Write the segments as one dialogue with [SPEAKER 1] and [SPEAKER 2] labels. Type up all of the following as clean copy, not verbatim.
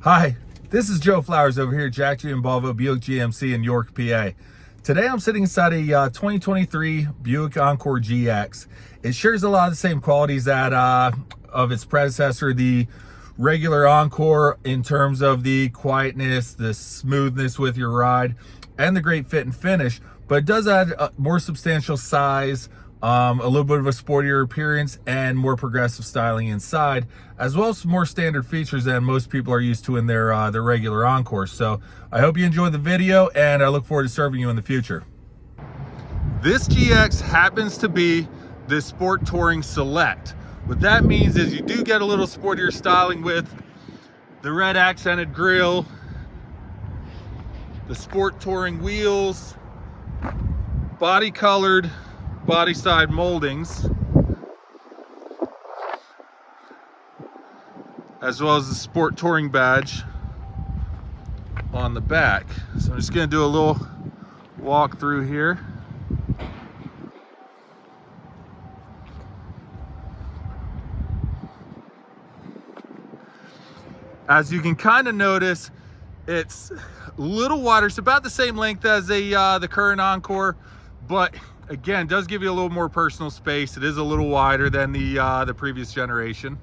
[SPEAKER 1] Hi, this is Joe Flowers over here at Jack G and Volvo Buick GMC in York, PA. Today I'm sitting inside a 2023 Buick Encore GX. It shares a lot of the same qualities that of its predecessor, the regular Encore, in terms of the quietness, the smoothness with your ride, and the great fit and finish, but it does add a more substantial size, a little bit of a sportier appearance, and more progressive styling inside, as well as some more standard features than most people are used to in their regular Encore. So I hope you enjoyed the video, and I look forward to serving you in the future. This GX happens to be the Sport Touring Select. What that means is you do get a little sportier styling with the red accented grille, the Sport Touring wheels, body colored body side moldings, as well as the Sport Touring badge on the back. So I'm just going to do a little walk through here. As you can kind of notice, it's a little wider. It's about the same length as the current Encore, but again, does give you a little more personal space. It is a little wider than the previous generation.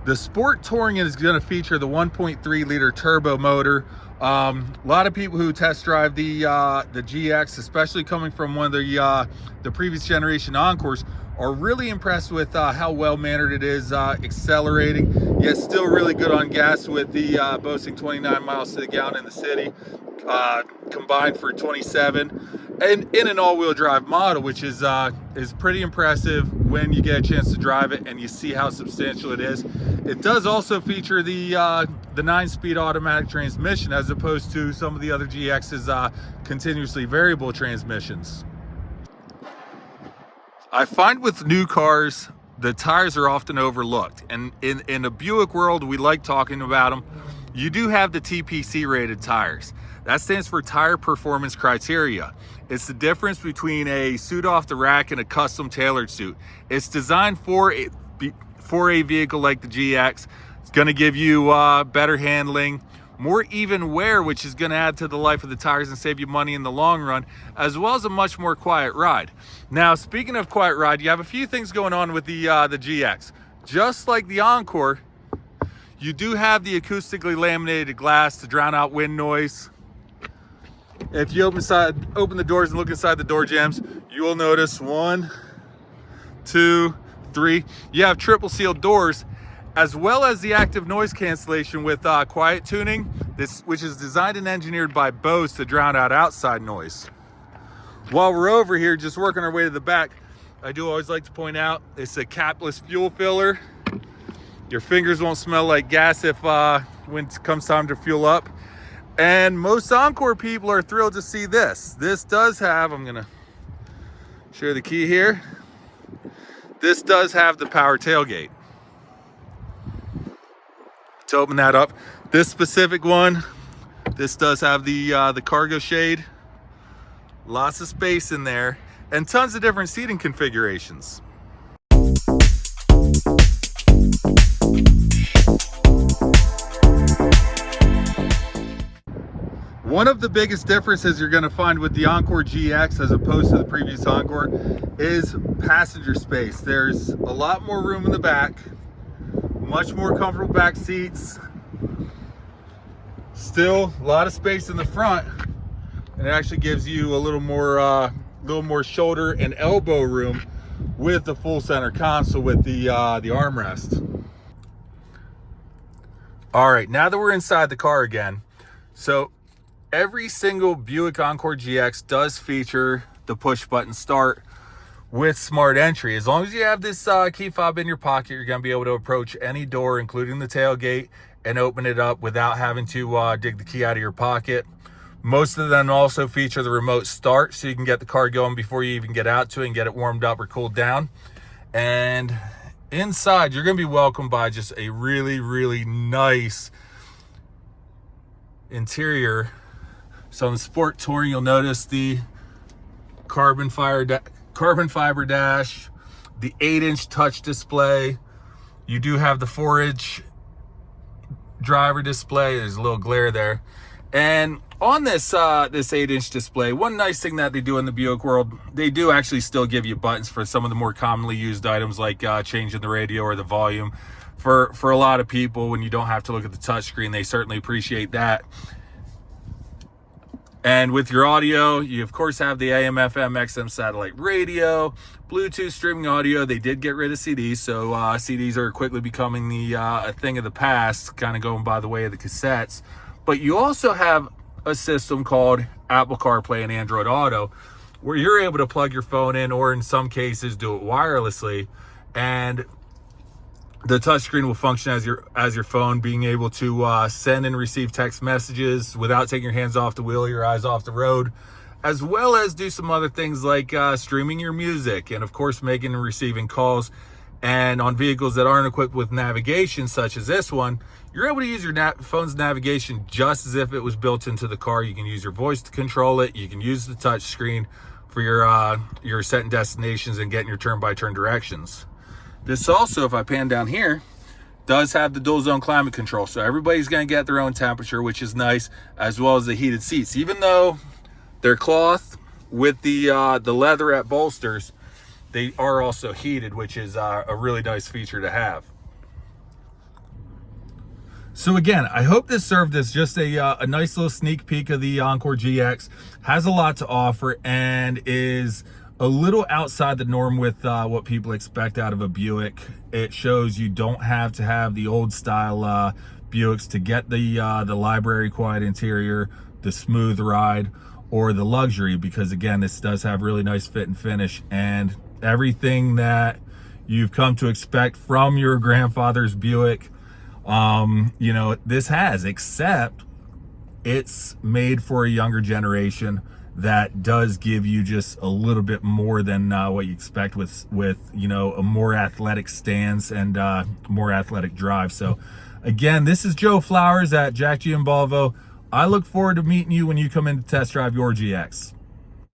[SPEAKER 1] The Sport Touring is going to feature the 1.3 liter turbo motor. A lot of people who test drive the GX, especially coming from one of the previous generation Encores, are really impressed with how well mannered it is, accelerating, yet still really good on gas, with the boasting 29 miles to the gallon in the city, combined for 27, and in an all-wheel drive model, which is pretty impressive when you get a chance to drive it and you see how substantial it is. It does also feature the 9-speed automatic transmission, as opposed to some of the other GX's continuously variable transmissions. I find with new cars, the tires are often overlooked, and in a Buick world, we like talking about them. You do have the TPC rated tires. That stands for Tire Performance Criteria. It's the difference between a suit off the rack and a custom tailored suit. It's designed for a vehicle like the GX. It's going to give you better handling, more even wear, which is going to add to the life of the tires and save you money in the long run, as well as a much more quiet ride. Now, speaking of quiet ride, you have a few things going on with the GX. Just like the Encore, you do have the acoustically laminated glass to drown out wind noise. If you open the doors and look inside the door jambs, you will notice 1, 2, 3. You have triple sealed doors, as well as the active noise cancellation with quiet tuning, which is designed and engineered by Bose to drown out outside noise. While we're over here, just working our way to the back, I do always like to point out it's a capless fuel filler. Your fingers won't smell like gas when it comes time to fuel up. And most Encore people are thrilled to see this. This does have, I'm gonna share the key here. This does have the power tailgate. To open that up, this specific one, this does have the cargo shade. Lots of space in there, and tons of different seating configurations. One of the biggest differences you're going to find with the Encore GX as opposed to the previous Encore is passenger space. There's a lot more room in the back, much more comfortable back seats, still a lot of space in the front, and it actually gives you a little more shoulder and elbow room with the full center console with the armrest. All right, now that we're inside the car again, so every single Buick Encore GX does feature the push button start with smart entry. As long as you have this key fob in your pocket, you're going to be able to approach any door, including the tailgate, and open it up without having to dig the key out of your pocket. Most of them also feature the remote start, so you can get the car going before you even get out to it and get it warmed up or cooled down. And inside, you're going to be welcomed by just a really, really nice interior. So on the Sport Touring, you'll notice the carbon fiber dash, the 8-inch touch display. You do have the 4-inch driver display. There's a little glare there. And on this this 8-inch display, one nice thing that they do in the Buick world, they do actually still give you buttons for some of the more commonly used items, like changing the radio or the volume. For a lot of people, when you don't have to look at the touchscreen, they certainly appreciate that. And with your audio, you of course have the AM, FM, XM satellite radio, Bluetooth streaming audio. They did get rid of CDs, so CDs are quickly becoming a thing of the past, kind of going by the way of the cassettes. But you also have a system called Apple CarPlay and Android Auto, where you're able to plug your phone in, or in some cases do it wirelessly, and the touchscreen will function as your phone, being able to send and receive text messages without taking your hands off the wheel, your eyes off the road, as well as do some other things like streaming your music, and of course making and receiving calls. And on vehicles that aren't equipped with navigation, such as this one, you're able to use your phone's navigation just as if it was built into the car. You can use your voice to control it. You can use the touch screen for your setting destinations and getting your turn-by-turn directions. This also, if I pan down here, does have the dual zone climate control. So everybody's going to get their own temperature, which is nice, as well as the heated seats. Even though they're cloth with the leatherette bolsters, they are also heated, which is a really nice feature to have. So again, I hope this served as just a nice little sneak peek of the Encore GX. Has a lot to offer and is a little outside the norm with what people expect out of a Buick. It shows you don't have to have the old style Buicks to get the library quiet interior, the smooth ride, or the luxury, because again, this does have really nice fit and finish, and everything that you've come to expect from your grandfather's Buick, you know, this has, except it's made for a younger generation that does give you just a little bit more than what you expect with you know, a more athletic stance and more athletic drive. So again, this is Joe Flowers at Jack G and Volvo. I look forward to meeting you when you come in to test drive your GX.